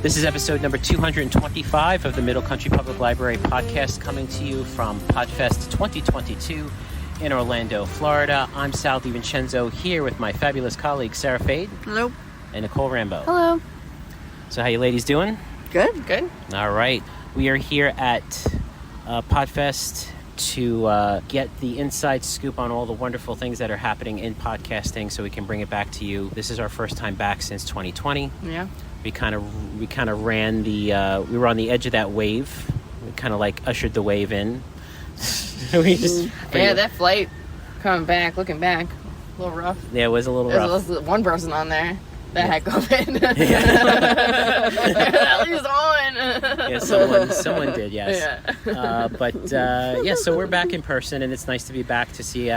This is episode number 225 of the Middle Country Public Library podcast, coming to you from Podfest 2022 in Orlando, Florida. I'm Sal DiVincenzo, here with my fabulous colleagues Sarah Fade. Hello. And Nicole Rambo. Hello. So how you ladies doing? Good. Good. All right. We are here at Podfest to get the inside scoop on all the wonderful things that are happening in podcasting so we can bring it back to you. This is our first time back since 2020. Yeah. We kind of ran we were on the edge of that wave. We kind of like ushered the wave in. That flight coming back, looking back, a little rough. Yeah, it was a little rough. There was one person on there that had COVID. At least one. Yeah, someone did, yes. Yeah. So we're back in person, and it's nice to be back to see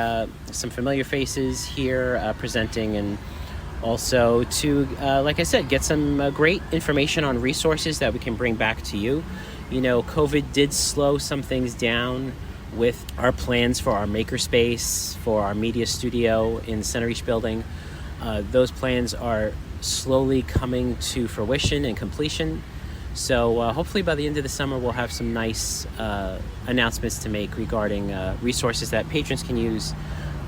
some familiar faces here presenting, and also to, like I said, get some great information on resources that we can bring back to you. You know, COVID did slow some things down with our plans for our makerspace, for our media studio in the Center East building. Those plans are slowly coming to fruition and completion. So hopefully by the end of the summer, we'll have some nice announcements to make regarding resources that patrons can use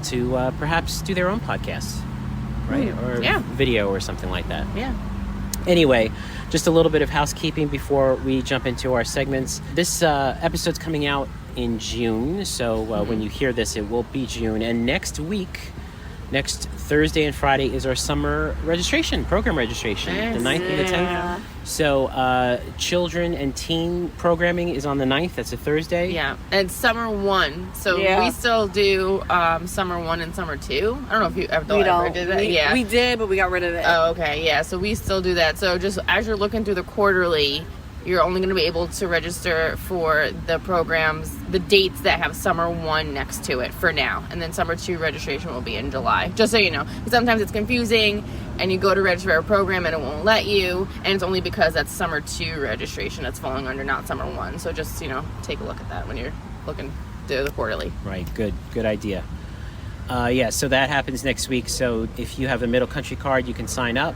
to perhaps do their own podcasts. Right? Or video or something like that. Yeah. Anyway, just a little bit of housekeeping before we jump into our segments. This episode's coming out in June, so when you hear this, it will be June. And next Thursday and Friday is our summer program registration, the 9th and the 10th. So children and teen programming is on the 9th. That's a Thursday. Yeah, and summer 1. So we still do summer 1 and summer 2. I don't know if you ever did that. We did, but we got rid of it. Oh, okay. Yeah, so we still do that. So just as you're looking through the quarterly, you're only going to be able to register for the programs, the dates that have summer 1 next to it for now. And then summer 2 registration will be in July. Just so you know. Because sometimes it's confusing and you go to register a program and it won't let you. And it's only because that's summer 2 registration that's falling under, not summer 1. So just, take a look at that when you're looking through the quarterly. Right. Good idea. So that happens next week. So if you have a Middle Country card, you can sign up.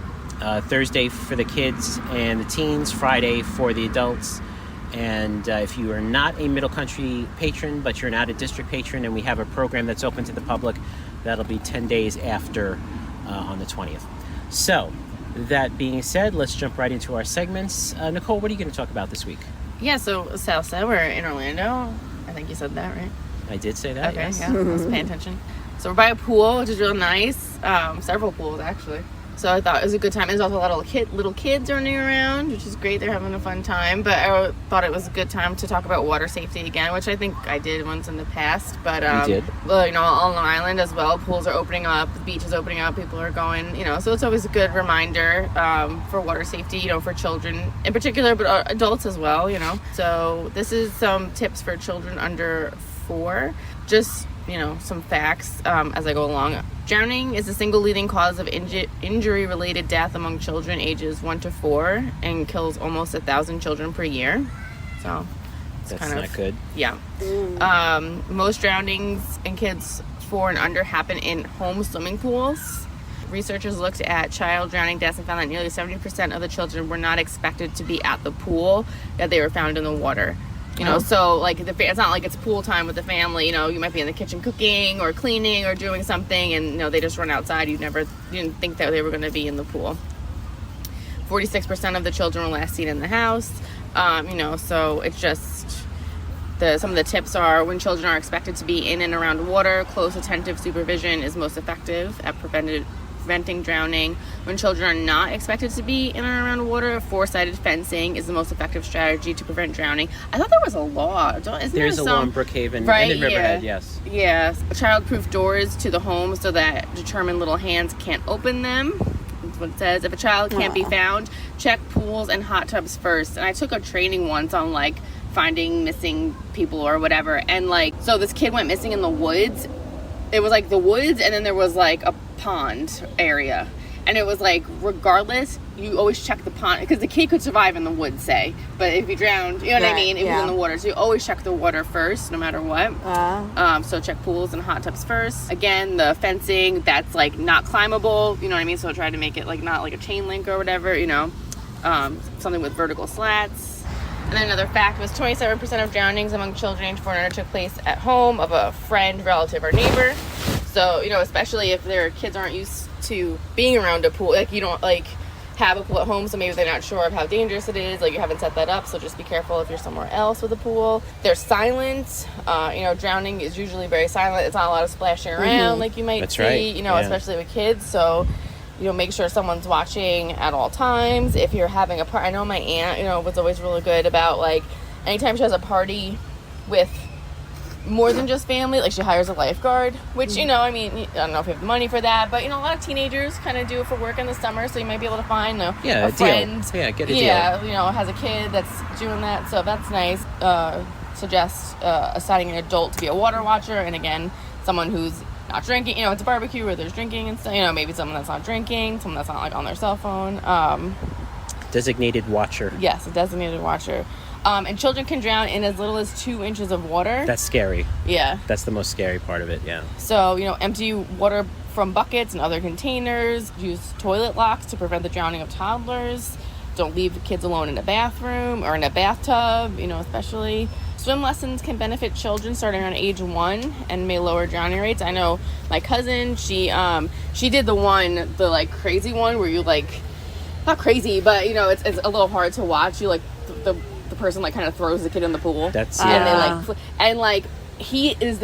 Thursday for the kids and the teens, Friday for the adults. And if you are not a Middle Country patron, but you're an out-of-district patron, and we have a program that's open to the public, that'll be 10 days after on the 20th. So, that being said, let's jump right into our segments. Nicole, what are you going to talk about this week? Yeah, so Sal said we're in Orlando. I think you said that, right? I did say that, okay, yes. Yeah, I was paying attention. So we're by a pool, which is real nice. Several pools, actually. So I thought it was a good time. There's also a lot of little kids running around, which is great. They're having a fun time. But I thought it was a good time to talk about water safety again, which I think I did once in the past. But you did. Well, on Long Island as well, pools are opening up, the beach is opening up, people are going. So it's always a good reminder for water safety, for children in particular, but adults as well. So this is some tips for children under 4. Just some facts as I go along. Drowning is the single leading cause of injury-related death among children ages 1 to 4 and kills almost 1,000 children per year. So it's that's not good. Yeah. Most drownings in kids 4 and under happen in home swimming pools. Researchers looked at child drowning deaths and found that nearly 70% of the children were not expected to be at the pool, that they were found in the water. So it's not like it's pool time with the family. You might be in the kitchen cooking or cleaning or doing something, and they just run outside. You didn't think that they were going to be in the pool. 46% of the children were last seen in the house. So it's just some of the tips are when children are expected to be in and around water, close attentive supervision is most effective at preventing drowning. When children are not expected to be in and around water, four-sided fencing is the most effective strategy to prevent drowning. I thought there was a law. There's a law in Brookhaven and in Riverhead, yes. Yes. Child-proof doors to the home so that determined little hands can't open them. That's what it says. If a child can't be found, check pools and hot tubs first. And I took a training once on finding missing people or whatever. And so this kid went missing in the woods. It was the woods, and then there was a pond area. And it was regardless, you always check the pond, because the kid could survive in the woods, say. But if he drowned, what I mean? It was in the water. So you always check the water first, no matter what. So check pools and hot tubs first. Again, the fencing, that's not climbable, you know what I mean? So try to make it not a chain link or whatever, something with vertical slats. And then another fact was 27% of drownings among children aged 4 and under took place at home of a friend, relative, or neighbor. So, you know, especially if their kids aren't used to being around a pool, like you don't like have a pool at home, so maybe they're not sure of how dangerous it is, like you haven't set that up, so just be careful if you're somewhere else with a pool. They're silent. You know, drowning is usually very silent. It's not a lot of splashing around like you might see, you know, especially with kids. So, you know, make sure someone's watching at all times. If you're having a party, I know my aunt, you know, was always really good about, like, anytime she has a party with more than just family, like she hires a lifeguard, which, you know, I mean, I don't know if you have the money for that, but, you know, a lot of teenagers kind of do it for work in the summer, so you might be able to find a friend. Get a deal. You know, has a kid that's doing that, so that's nice. Suggest assigning an adult to be a water watcher, and again, someone who's not drinking. You know, it's a barbecue where there's drinking and stuff, you know, maybe someone that's not drinking, someone that's not, like, on their cell phone. Designated watcher. Yes, a designated watcher. And children can drown in as little as 2 inches of water. That's scary. Yeah. That's the most scary part of it, yeah. So, you know, empty water from buckets and other containers. Use toilet locks to prevent the drowning of toddlers. Don't leave kids alone in a bathroom or in a bathtub, you know, especially. Swim lessons can benefit children starting around age 1 and may lower drowning rates. I know my cousin, she did the like crazy one where you like, not crazy, but, you know, it's a little hard to watch. You like the person like kind of throws the kid in the pool. That's and they like he is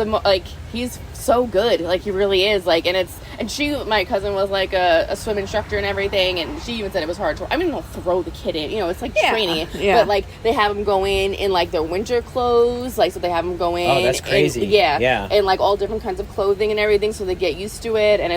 he's so good, like he really is, like, and my cousin was like a swim instructor and everything, and she even said it was hard to, I mean, don't throw the kid in, you know, it's like training it, but like they have them go in like their winter clothes, like, so they have them go in, oh, that's crazy, and like all different kinds of clothing and everything, so they get used to it, and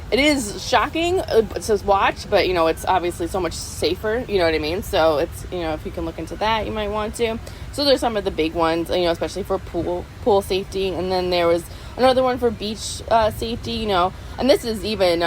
it is shocking to watch, but, you know, it's obviously so much safer, you know what I mean? So it's, you know, if you can look into that, you might want to. So there's some of the big ones, you know, especially for pool safety. And then there was another one for beach safety, you know, and this is even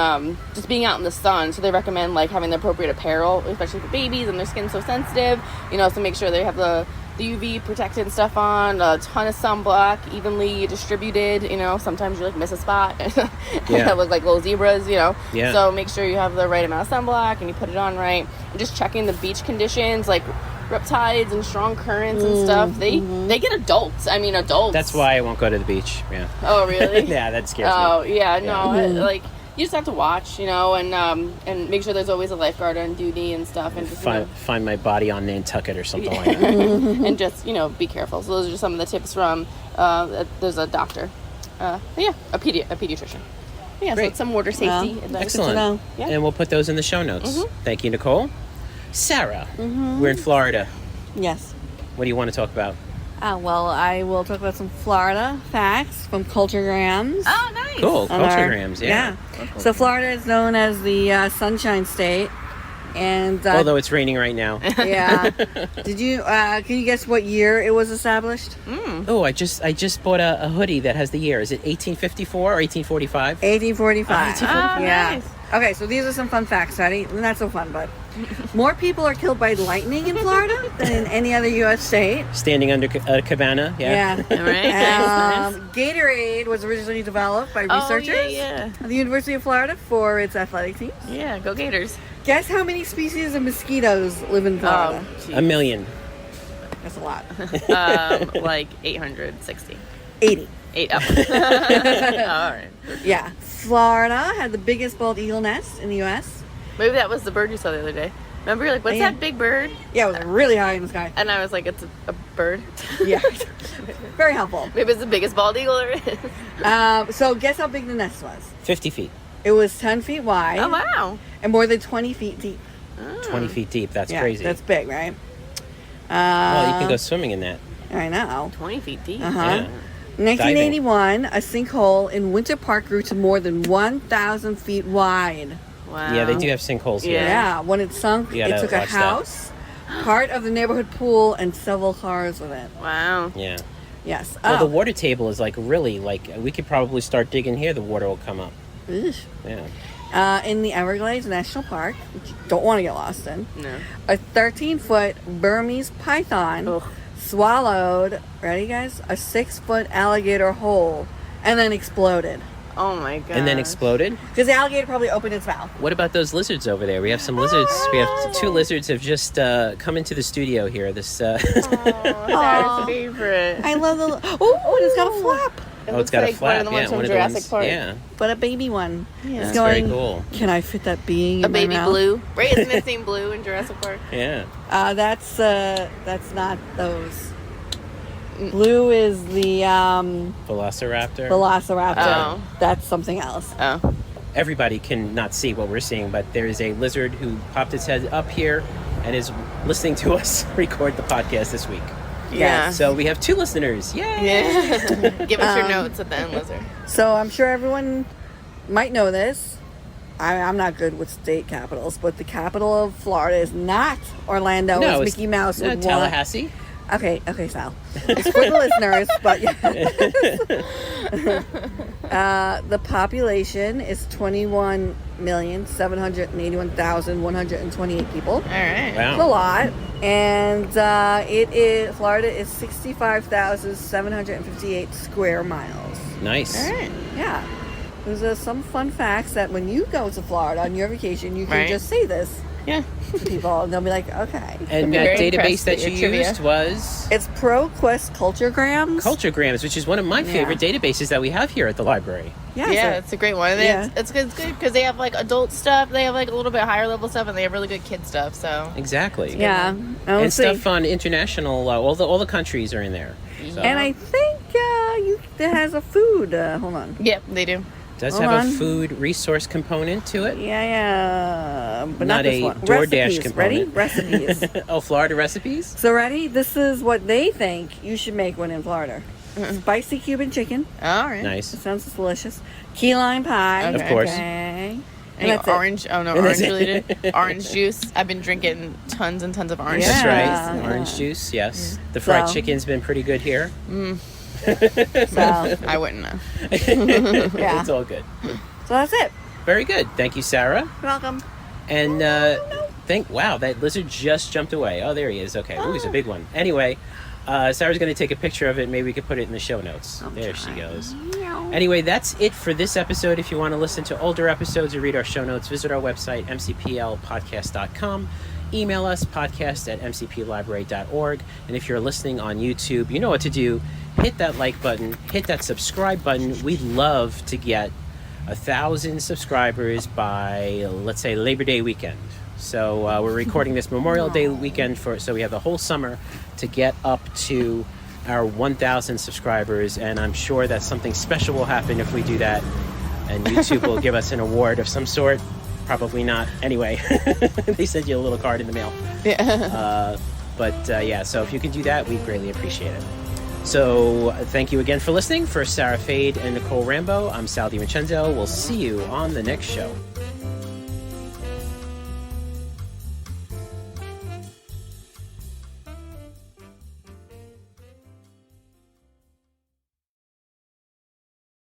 just being out in the sun. So they recommend, like, having the appropriate apparel, especially for babies, and their skin's so sensitive, you know, so make sure they have the UV protected stuff on, a ton of sunblock, evenly distributed, you know, sometimes you like miss a spot that look like little zebras, you know, so make sure you have the right amount of sunblock and you put it on right, and just checking the beach conditions, like riptides and strong currents and stuff, they get adults. That's why I won't go to the beach. Oh, really? Yeah, that scares me. Oh, yeah, no, like, you just have to watch, you know, and make sure there's always a lifeguard on duty and stuff, and just find my body on Nantucket or something like that, and just, you know, be careful. So those are just some of the tips from there's a doctor, a pediatrician. Yeah, great. So it's some water safety. Excellent. Yeah. And we'll put those in the show notes. Thank you, Nicole. Sarah, we're in Florida. Yes. What do you want to talk about? Well, I will talk about some Florida facts from Culturegrams. Oh, nice. Cool. Culturegrams, yeah. So Florida is known as the Sunshine State. And although it's raining right now. Yeah. Did you can you guess what year it was established? Oh, I just bought a hoodie that has the year. Is it 1854 or 1845? 1845. Yeah. Nice. Okay, so these are some fun facts, Eddie. Not so fun, but more people are killed by lightning in Florida than in any other U.S. state. Standing under a cabana, Yeah. All right. Nice. Gatorade was originally developed by researchers at the University of Florida for its athletic teams. Yeah, go Gators. Guess how many species of mosquitoes live in Florida? a million. That's a lot. Like 860. 80. 8 up. All right. Yeah. Florida had the biggest bald eagle nest in the U.S. Maybe that was the bird you saw the other day. Remember, you're like, what's that big bird? Yeah, it was really high in the sky. And I was like, it's a bird. Yeah. Very helpful. Maybe it's the biggest bald eagle there is. So guess how big the nest was? 50 feet. It was 10 feet wide. Oh, wow. And more than 20 feet deep. 20 feet deep. That's crazy. That's big, right? Well, you can go swimming in that. I know. 20 feet deep. Yeah. 1981, a sinkhole in Winter Park grew to more than 1,000 feet wide. Wow. Yeah, they do have sinkholes here. Yeah, when it sunk, it took a house, part of the neighborhood pool, and several cars with it. Wow. Yeah. Yes. Well, the water table is like really, like, we could probably start digging here. The water will come up. Eesh. Yeah. In the Everglades National Park, which you don't want to get lost in, No. a 13-foot Burmese python swallowed, ready guys, a 6-foot alligator whole and then exploded. Oh my god. and then exploded. Because the alligator probably opened its mouth. What about those lizards over there? We have some lizards. We have 2 lizards have just come into the studio here. This. Sarah's favorite. I love the. Oh, it's got a flap. It's got a flap. One of the ones from one of Jurassic the ones. Park. Yeah, But a baby one. Yeah. It's that's very cool. Can I fit that being in A my baby mouth? blue. Right? Isn't it named Blue in Jurassic Park? Yeah. That's not those. Blue is the Velociraptor. Velociraptor. Oh. That's something else. Oh. Everybody can not see what we're seeing, but there is a lizard who popped its head up here and is listening to us record the podcast this week. Yeah. So we have 2 listeners. Yay! Yeah. Give us your notes at the end, Lizard. So I'm sure everyone might know this. I'm not good with state capitals, but the capital of Florida is not Orlando. No, it's Mickey Mouse. No, would Tallahassee. Okay, Sal. It's for the listeners, but the population is 21,781,128 people. All right. Wow. It's a lot, and Florida is 65,758 square miles. Nice. All right. Yeah, there's some fun facts that when you go to Florida on your vacation, you can Right. just say this Yeah. to people, and they'll be like, okay. And Very that database impressed that at you your trivia. used was It's ProQuest Culturegrams. Culturegrams, which is one of my favorite databases that we have here at the library. Yeah, Yeah, so- it's a great one. And Yeah. it's good because they have like adult stuff, they have like a little bit higher level stuff, and they have really good kid stuff. So Exactly. yeah. And stuff on international. All the countries are in there. So. And I think it has a food. Hold on. yep, they do. Does Hold have on. a food resource component to it. Yeah, but Not not this a one. DoorDash Recipes. component. Ready? Recipes. Oh, Florida recipes? So ready? This is what they think you should make when in Florida. Spicy Cuban chicken. All right. Nice. It sounds delicious. Key lime pie. Okay. Of course. Okay. And Any that's it. orange? Oh no, And orange that's it. related. Orange juice. I've been drinking tons and tons of orange. That's Yeah. right. Yeah. Orange juice, yes. The fried So- chicken's been pretty good here. So, I wouldn't know. yeah. It's all good. So that's it. Very good. Thank you, Sarah. You're welcome. And wow, that lizard just jumped away. Oh, there he is. Okay. Ooh, he's a big one. Anyway, Sarah's going to take a picture of it. Maybe we could put it in the show notes. There she goes. Anyway, that's it for this episode. If you want to listen to older episodes or read our show notes, visit our website, mcplpodcast.com. Email us, podcast@mcplibrary.org. And if you're listening on YouTube, you know what to do. Hit that like button. Hit that subscribe button. We'd love to get 1,000 subscribers by, let's say, Labor Day weekend. So we're recording this Memorial Day weekend, so we have the whole summer to get up to our 1,000 subscribers. And I'm sure that something special will happen if we do that. And YouTube will give us an award of some sort. Probably not. Anyway, they send you a little card in the mail. Yeah. Yeah, so if you can do that, we'd greatly appreciate it. So thank you again for listening. For Sarah Fade and Nicole Rambo, I'm Sal DiVincenzo. We'll see you on the next show.